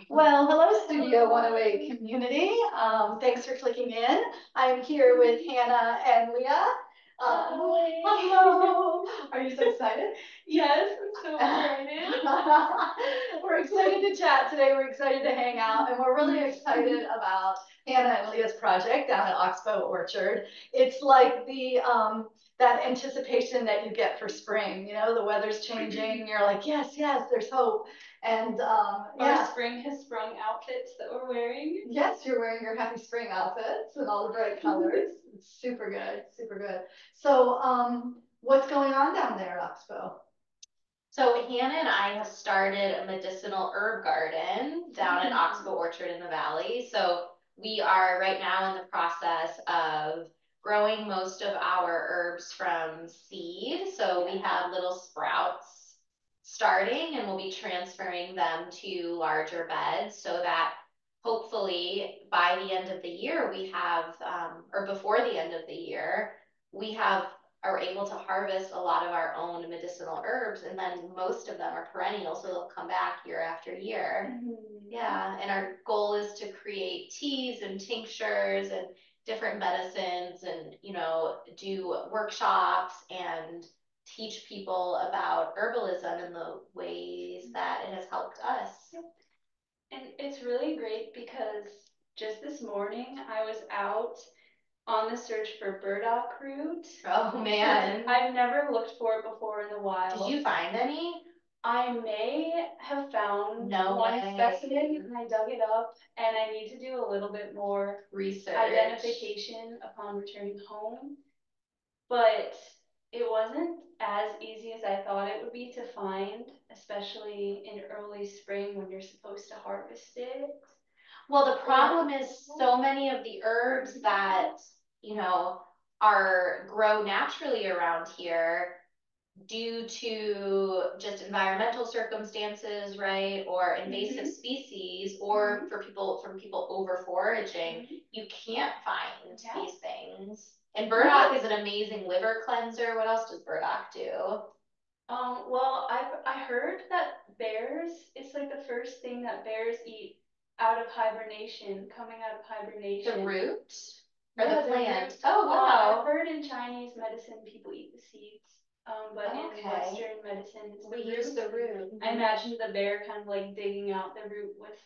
Well, hello, Studio 108 community. Thanks for clicking in. I'm here with Hannah and Leah. Hello. Are you so excited? Yes, I'm so excited. We're excited to chat today. We're excited to hang out, and we're really excited about Hannah and Leah's project down at Oxbow Orchard. It's like the that anticipation that you get for spring. You know, the weather's changing. You're like, yes, yes, there's hope. And yeah. Our spring has sprung outfits that we're wearing. Yes, you're wearing your happy spring outfits and all the bright colors. It's super good, super good. So what's going on down there, Oxbow? So Hannah and I have started a medicinal herb garden down at Oxbow Orchard in the Valley. So we are right now in the process of growing most of our herbs from seed. So we have little sprouts starting, and we'll be transferring them to larger beds so that hopefully by the end of the year we have, or before the end of the year, we have are able to harvest a lot of our own medicinal herbs, and then most of them are perennial, so they'll come back year after year. Yeah, and our goal is to create teas and tinctures and different medicines, and do workshops and teach people about herbalism and the ways that it has helped us. And it's really great because just this morning I was out on the search for burdock root. Oh man. I've never looked for it before in the wild. Did you find any? I may have found No one way. specimen, and I dug it up, and I need to do a little bit more research identification upon returning home. But it wasn't as easy as I thought it would be to find, especially in early spring when you're supposed to harvest it. Well, the problem is so many of the herbs that, are grow naturally around here due to just environmental circumstances, right? Or invasive species, or from people over foraging, you can't find these things. And burdock is an amazing liver cleanser. What else does burdock do? Well, I heard that bears, it's like the first thing that bears eat out of hibernation, coming out of hibernation. The root? Or Yeah, the plant? root. Oh, wow. I've heard in Chinese medicine people eat the seeds, but in Western medicine it's the root. We use the root. I imagine the bear kind of like digging out the root with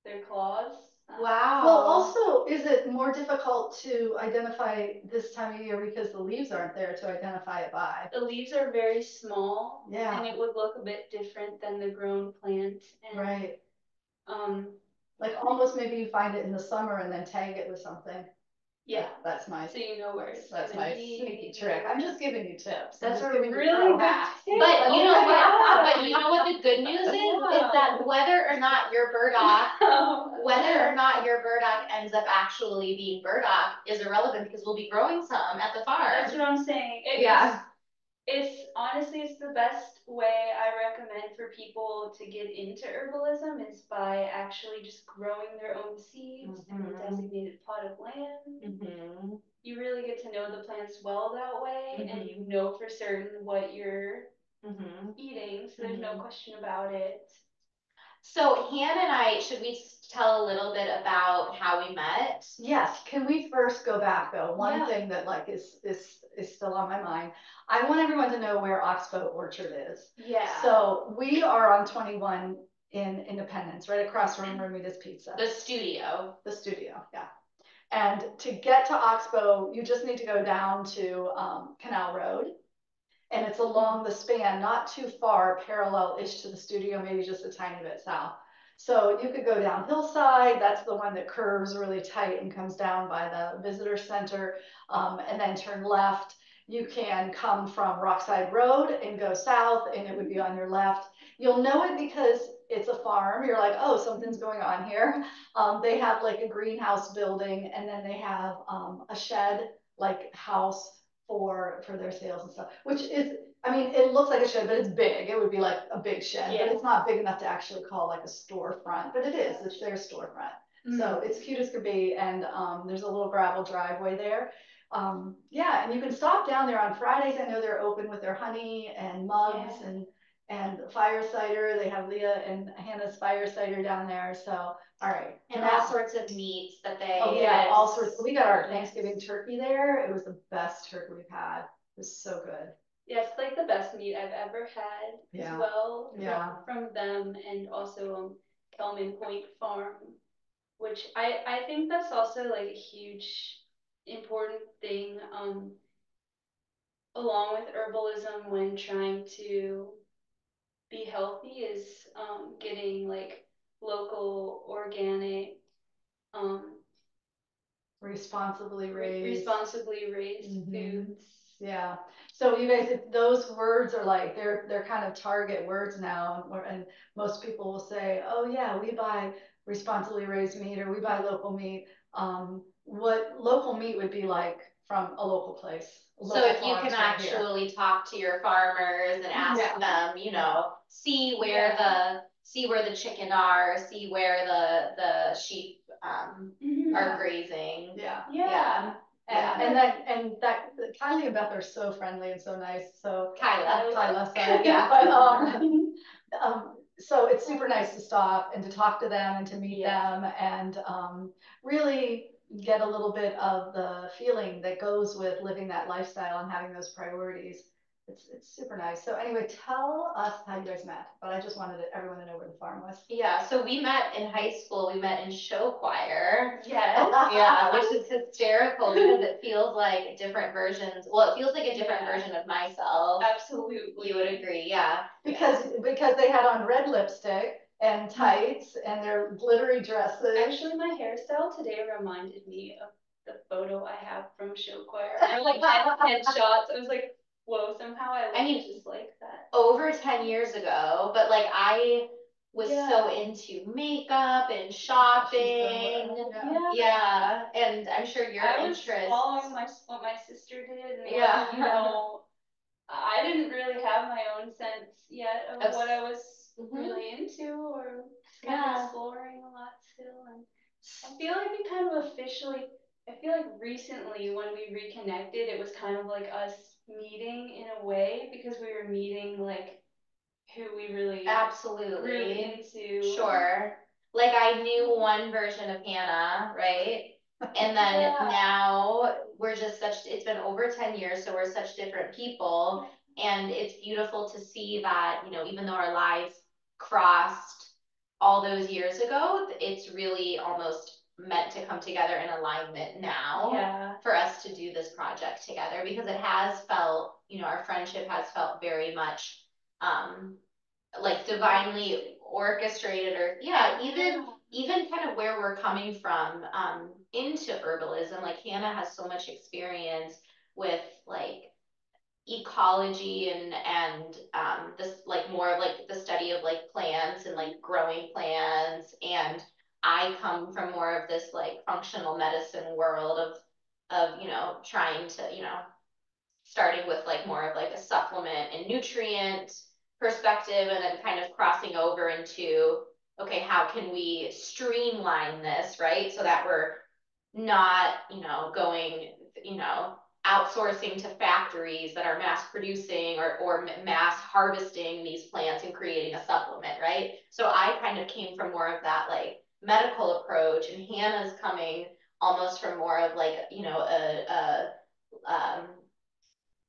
their claws. Wow. Well, also, is it more difficult to identify this time of year because the leaves aren't there to identify it by? The leaves are very small, Yeah. and it would look a bit different than the grown plant. And, right. Um, like almost maybe you find it in the summer and then tag it with something. Yeah, that's my. So you know where it's That's my sneaky trick. I'm just giving you tips. That's a really good But tip. you know what? But you know what the good news is that whether or not your burdock, ends up actually being burdock is irrelevant because we'll be growing some at the farm. That's what I'm saying. It's honestly, it's the best way I recommend for people to get into herbalism is by actually just growing their own seeds in a designated plot of land. You really get to know the plants well that way, and you know for certain what you're eating, so there's no question about it. So Hannah and I, should we tell a little bit about how we met? Yes. Can we first go back though? One thing that like is still on my mind. I want everyone to know where Oxbow Orchard is. Yeah. So we are on 21 in Independence, right across from Romita's Pizza. The studio. The studio, yeah. And to get to Oxbow, you just need to go down to Canal Road. And it's along the span, not too far, parallel-ish to the studio, maybe just a tiny bit south. So you could go down Hillside, that's the one that curves really tight and comes down by the visitor center, and then turn left. You can come from Rockside Road and go south, and it would be on your left. You'll know it because it's a farm. You're like, oh, something's going on here. They have like a greenhouse building, and then they have a shed like house for their sales and stuff, which is, I mean, it looks like a shed, but it's big. It would be like a big shed, but it's not big enough to actually call like a storefront, but it is, it's their storefront. So it's cute as could be, and there's a little gravel driveway there. Yeah, and you can stop down there on Fridays. I know they're open with their honey and mugs and fire cider. They have Leah and Hannah's fire cider down there. So, all right. And all sorts of meats that they. Oh yeah, all sorts. We got our Thanksgiving turkey there. It was the best turkey we've had. It was so good. Yeah, it's like the best meat I've ever had as well. Yeah. From them, and also Kelman Point Farm, which I think that's also like a huge important thing along with herbalism when trying to be healthy is getting like local organic responsibly raised foods. Yeah. So you guys, if those words are like they're kind of target words now, and most people will say, "Oh yeah, we buy responsibly raised meat or we buy local meat." What local meat would be like from a local place? So if you can actually talk to your farmers and ask them, you know, see where the chicken are, see where the sheep are grazing. Yeah. And that Kylie and Beth are so friendly and so nice. So Kyla, sorry. But so it's super nice to stop and to talk to them and to meet them and really get a little bit of the feeling that goes with living that lifestyle and having those priorities. It's super nice. So anyway, tell us how you guys met. But I just wanted everyone to know where the farm was. Yeah, so we met in high school. We met in show choir. Yes. Yeah, which is hysterical because it feels like different versions. Well, it feels like a different version of myself. Absolutely. You would agree, yeah. Because they had on red lipstick and tights and their glittery dresses. Actually, my hairstyle today reminded me of the photo I have from show choir. I like headshots. I was like, whoa, somehow I mean, just like that. Over 10 years ago, but like I was so into makeup and shopping. Yeah. And I'm sure your interest. I was following what my sister did, and you know, I didn't really have my own sense yet of what I was really into, or just kind of exploring a lot still. And I feel like it kind of officially, I feel like recently when we reconnected, it was kind of like us meeting in a way, because we were meeting like who we really grew into. Sure. Like I knew one version of Hannah, right? And then now we're just it's been over 10 years, so we're such different people. And it's beautiful to see that, you know, even though our lives crossed all those years ago, it's really almost meant to come together in alignment now for us to do this project together, because it has felt, you know, our friendship has felt very much like divinely orchestrated, or even kind of where we're coming from into herbalism. Like Hannah has so much experience with like ecology and this like more of like the study of like plants and like growing plants, and I come from more of this like functional medicine world of you know, trying to, you know, starting with like more of like a supplement and nutrient perspective, and then kind of crossing over into, okay, how can we streamline this, right? So that we're not, you know, going, you know, outsourcing to factories that are mass producing or mass harvesting these plants and creating a supplement, right? So I kind of came from more of that like medical approach, and Hannah's coming almost from more of like, you know,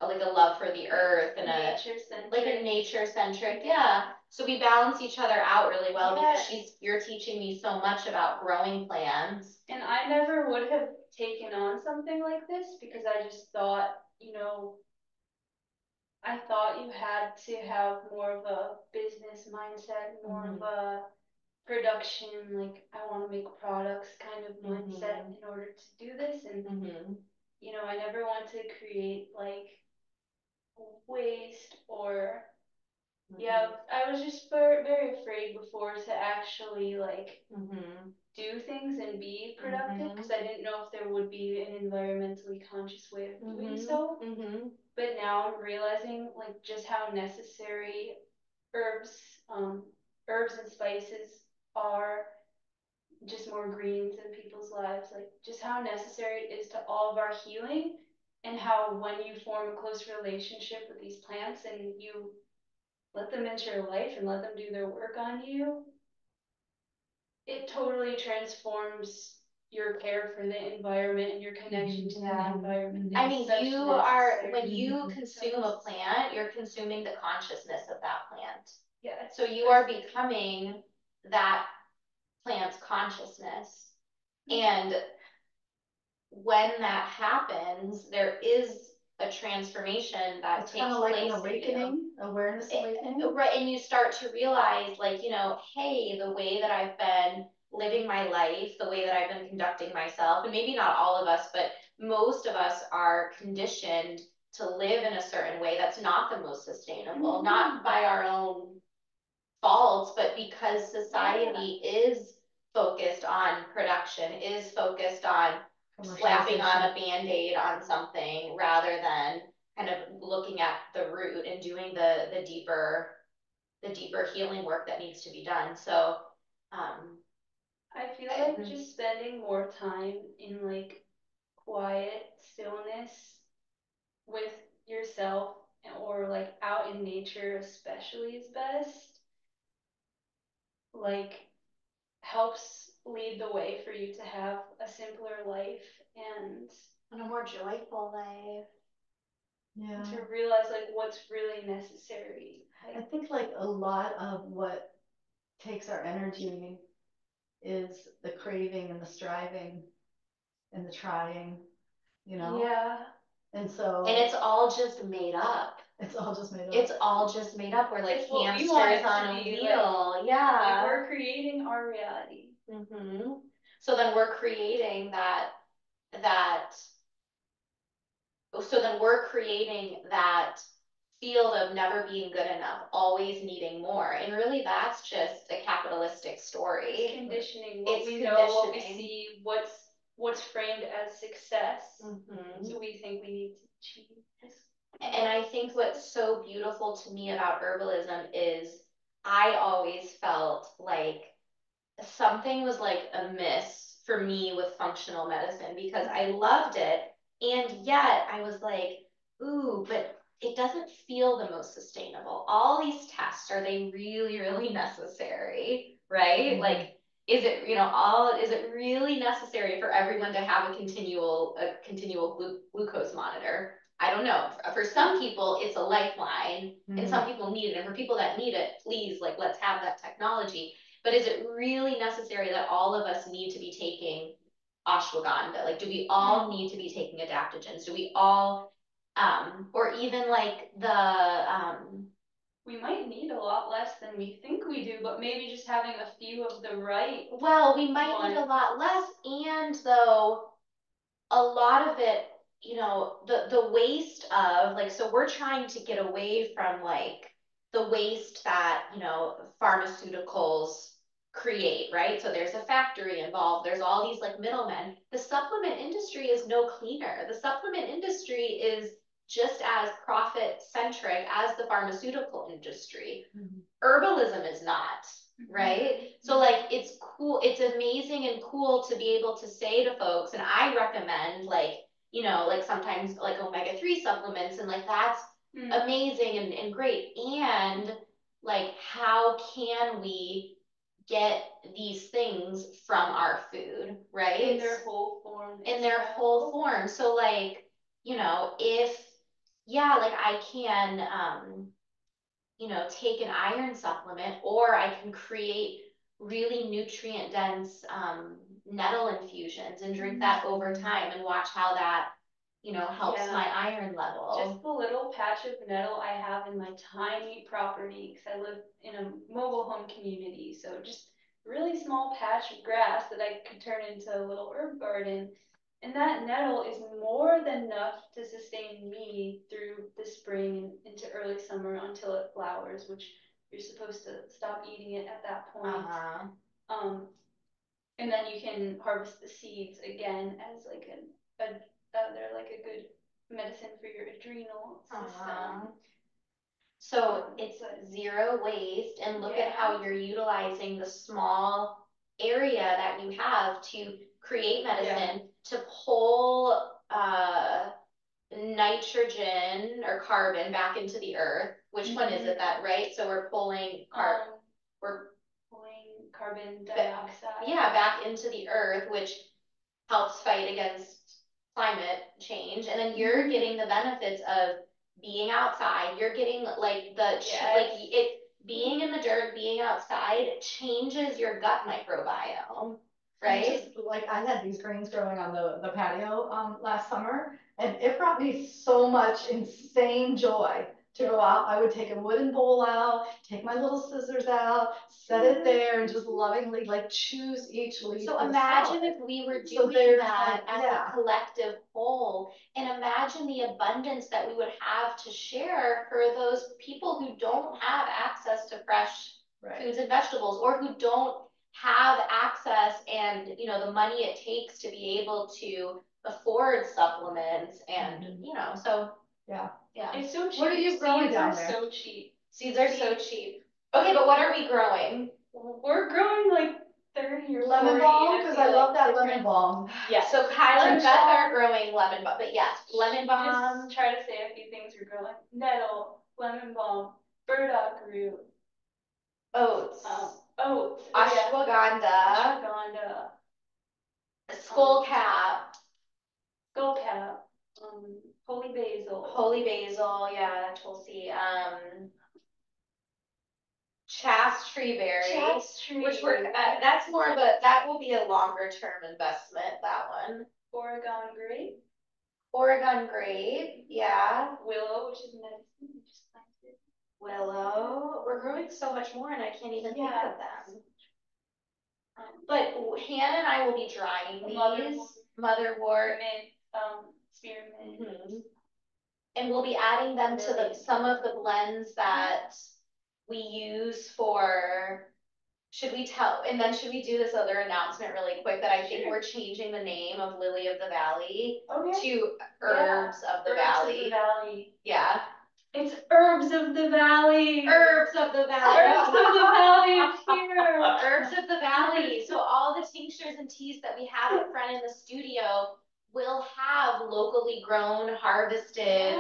like a love for the earth and a nature centric. So we balance each other out really well, because you're teaching me so much about growing plants. And I never would have taken on something like this, because I just thought, you know, I thought you had to have more of a business mindset, more of a production, like I want to make products kind of mindset in order to do this. And you know, I never want to create like waste or I was just very afraid before to actually like do things and be productive, because I didn't know if there would be an environmentally conscious way of doing so. But now I'm realizing like just how necessary herbs and spices are, just more greens in people's lives, like just how necessary it is to all of our healing, and how when you form a close relationship with these plants and you let them into your life and let them do their work on you, it totally transforms your care for the environment and your connection to that environment. I mean, when you consume a plant, you're consuming the consciousness of that plant. Yeah. So you are becoming that plant's consciousness. And when that happens, there is a transformation that takes kind of like place an awakening, awareness awakening. Right, and you start to realize, like, hey, the way that I've been living my life, the way that I've been conducting myself, and maybe not all of us, but most of us are conditioned to live in a certain way that's not the most sustainable, not by our own faults, but because society is focused on production, is focused on slapping on a Band-Aid on something rather than kind of looking at the root and doing the deeper healing work that needs to be done. So I feel like just spending more time in like quiet stillness with yourself or like out in nature especially is best. Like helps lead the way for you to have a simpler life and a more joyful life. Yeah. To realize like what's really necessary. I think like a lot of what takes our energy is the craving and the striving and the trying, Yeah. And it's all just made up. It's all just made up. It's all just made up. We're like it's hamsters on a wheel. Like, yeah. Like we're creating our reality. So then we're creating that field of never being good enough, always needing more. And really that's just a capitalistic story. It's conditioning. What we know, what we see, what's framed as success. So we think we need to achieve this. And I think what's so beautiful to me about herbalism is I always felt like something was like amiss for me with functional medicine because I loved it. And yet I was like, ooh, but it doesn't feel the most sustainable. All these tests, are they really, really necessary? Right? Like, is it really necessary for everyone to have a continual glucose monitor? I don't know. For some people, it's a lifeline, and some people need it. And for people that need it, please, like, let's have that technology. But is it really necessary that all of us need to be taking ashwagandha? Like, do we all need to be taking adaptogens? Do we all, or even like we might need a lot less than we think we do, but maybe just having a few of the right. Well, we might need a lot less, and though a lot of it, the waste of, like, so we're trying to get away from like the waste that, pharmaceuticals create, right? So there's a factory involved, there's all these like middlemen. The supplement industry is no cleaner. The supplement industry is just as profit centric as the pharmaceutical industry. Herbalism is not, right? So like, it's cool, it's amazing and cool to be able to say to folks, and I recommend like, like sometimes like omega-3 supplements, and like that's amazing and great. And like, how can we get these things from our food, right? In their whole form. So like, if, like I can, take an iron supplement, or I can create really nutrient dense nettle infusions and drink that over time and watch how that, helps my iron level. Just the little patch of nettle I have in my tiny property, because I live in a mobile home community, so just really small patch of grass that I could turn into a little herb garden. And that nettle is more than enough to sustain me through the spring and into early summer until it flowers, which you're supposed to stop eating it at that point. And then you can harvest the seeds again as like they're like a good medicine for your adrenal system. So it's zero waste, and look at how you're utilizing the small area that you have to create medicine, to pull nitrogen or carbon back into the earth, which one is it that, right? So we're pulling we're pulling carbon dioxide. Yeah, back into the earth, which helps fight against climate change. And then you're getting the benefits of being outside. You're getting like being in the dirt, being outside changes your gut microbiome, right? Like I had these greens growing on the patio last summer, and it brought me so much insane joy to go out. I would take a wooden bowl out, take my little scissors out, set it there, and just lovingly like choose each leaf. So imagine if we were doing that as a collective whole, and imagine the abundance that we would have to share for those people who don't have access to fresh foods and vegetables, or who don't have access and the money it takes to be able to afford supplements and so yeah. It's so cheap. What are you growing down there? So cheap. Seeds are so cheap. Okay, but what are we growing? We're growing like 30 or lemon 40. Balm, because I love that lemon balm. Yeah, so Kyla and Beth are growing lemon balm, but yes, lemon balm. Just try to say a few things we're growing. Nettle, lemon balm, burdock root, oats, ashwagandha, skullcap, holy basil, yeah, tulsi, chaste tree berry, which that's more of that will be a longer term investment, that one. Oregon grape, yeah. Willow, which is medicine, we just planted. Willow, we're growing so much more and I can't even think of them. But Hannah and I will be drying these, motherwort, spearmint. And we'll be adding them to some of the blends that we use for. Should we do this other announcement really quick, that I think we're changing the name of Lily of the Valley to Herbs of the Valley. Yeah. It's Herbs of the Valley. Herbs of the Valley. Herbs of the Valley is here. Herbs of the Valley. So all the tinctures and teas that we have up front in the studio will have locally grown, harvested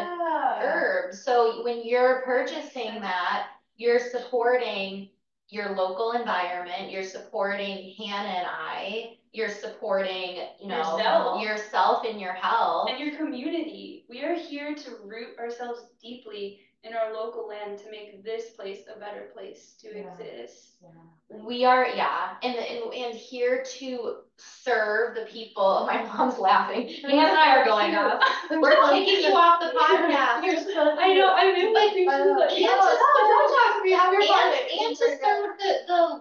herbs. So when you're purchasing that, you're supporting your local environment, you're supporting Hannah and I, you're supporting, yourself and your health. And your community. We are here to root ourselves deeply in our local land to make this place a better place to exist. We are, and here to serve the people. My mom's laughing. Hannah and I are going off. We're kicking you off the podcast. I know, I'm in my thing too. Don't talk to me. Have your fun. And to serve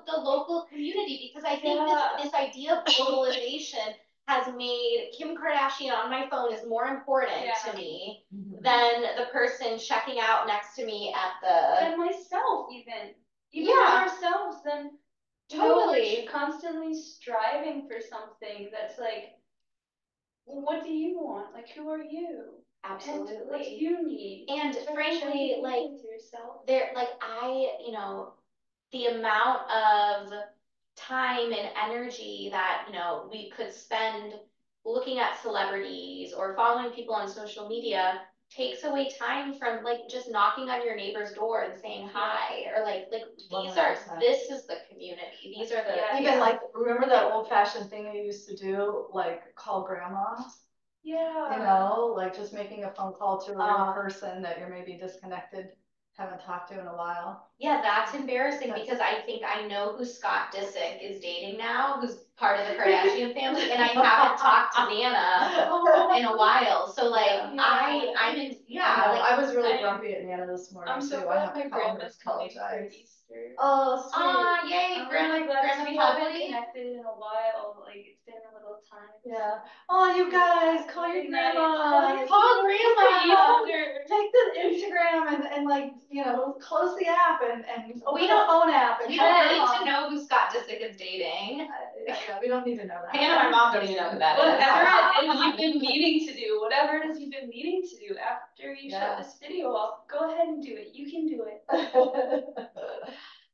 the local community, because I think this idea of globalization has made Kim Kardashian on my phone is more important to me than the person checking out next to me at the. Than myself, even ourselves. Then totally we're constantly striving for something that's like, what do you want? Like, who are you? Absolutely. And what do you need? And frankly, like the amount of time and energy that we could spend looking at celebrities or following people on social media takes away time from like just knocking on your neighbor's door and saying hi, or like this is the community. These are the even like, remember that old fashioned thing you used to do, like call grandmas? Like just making a phone call to a real person that you're maybe disconnected, haven't talked to in a while. Yeah, that's embarrassing because I think I know who Scott Disick is dating now, who's part of the Kardashian family, and I haven't talked to Nana in a while. So like I was really grumpy at Nana this morning. I'm so too. I have my to call her grandma's to coming apologize. for Easter. Oh, sweet. Yay, grandma we haven't Pugely. connected in a while. Like it's been a little time. Yeah. Oh, you guys, call your grandma. Call grandma. Take the Instagram and like close the app and open the phone app. And we don't need to know who Scott Disick is dating. We don't need to know that. Hannah and my mom don't even know who that is. Whatever you've been needing to do, whatever it is you've been needing to do after you shut this video off, go ahead and do it. You can do it.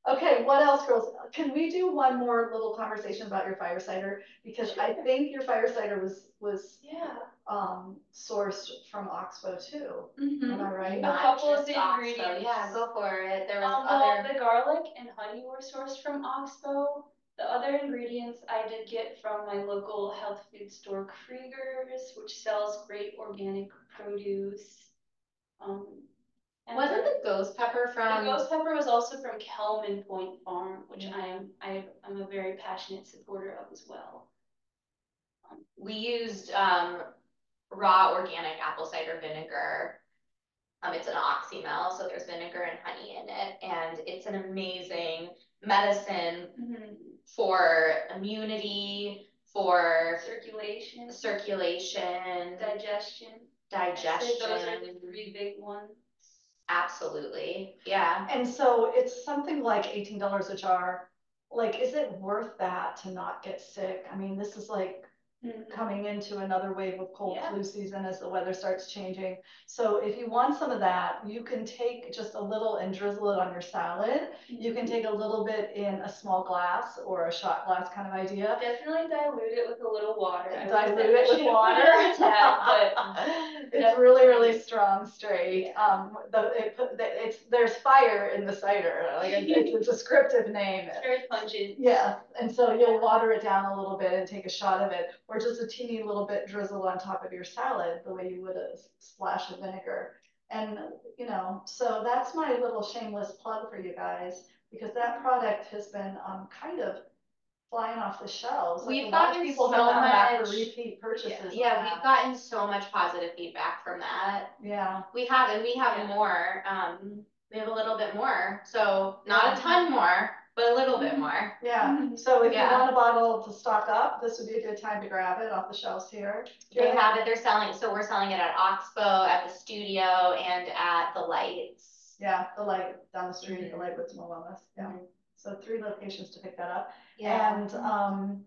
Okay, what else, girls? Can we do one more little conversation about your fire cider? Because I think your fire cider was sourced from Oxbow too. Am I right? A couple of the Oxbow, ingredients. yeah, go for it. There was well, the garlic and honey were sourced from Oxbow. The other ingredients I did get from my local health food store, Krieger's, which sells great organic produce. Wasn't the ghost pepper from? The ghost pepper was also from Kelman Point Farm, which I'm a very passionate supporter of as well. We used raw organic apple cider vinegar. It's an oxymel, so there's vinegar and honey in it, and it's an amazing medicine for immunity, for circulation, digestion. Those are the 3 big ones. Absolutely, yeah. And so it's something like $18 a jar. Like, is it worth that to not get sick? I mean, this is like coming into another wave of cold flu season as the weather starts changing. So if you want some of that, you can take just a little and drizzle it on your salad. You can take a little bit in a small glass or a shot glass kind of idea. Definitely dilute it with a little water. Dilute it with water. It's really strong straight. There's fire in the cider. Like it's a descriptive name. It's very pungent. Yeah, and so you'll water it down a little bit and take a shot of it, or just a teeny little bit drizzled on top of your salad, the way you would a splash of vinegar. And so that's my little shameless plug for you guys, because that product has been kind of flying off the shelves. We've gotten people so have come back much for repeat purchases. Yeah, we've gotten so much positive feedback from that. Yeah, we have, and we have more. We have a little bit more, so not a ton more, but a little bit more. Yeah. So if you want a bottle to stock up, this would be a good time to grab it off the shelves here. They have it. They're selling. So we're selling it at Oxbow, at the studio, and at the Lights. Yeah, the Light down the street, the Light with Small Wellness. Yeah. So 3 locations to pick that up. Yeah. And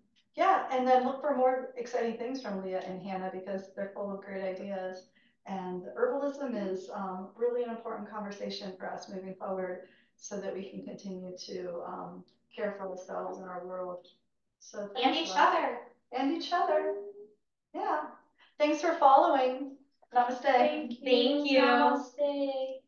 and then look for more exciting things from Leah and Hannah, because they're full of great ideas. And herbalism is really an important conversation for us moving forward, so that we can continue to care for ourselves and our world. So and each other. And each other. Yeah. Thanks for following. Namaste. Thank you. Thank you. Namaste.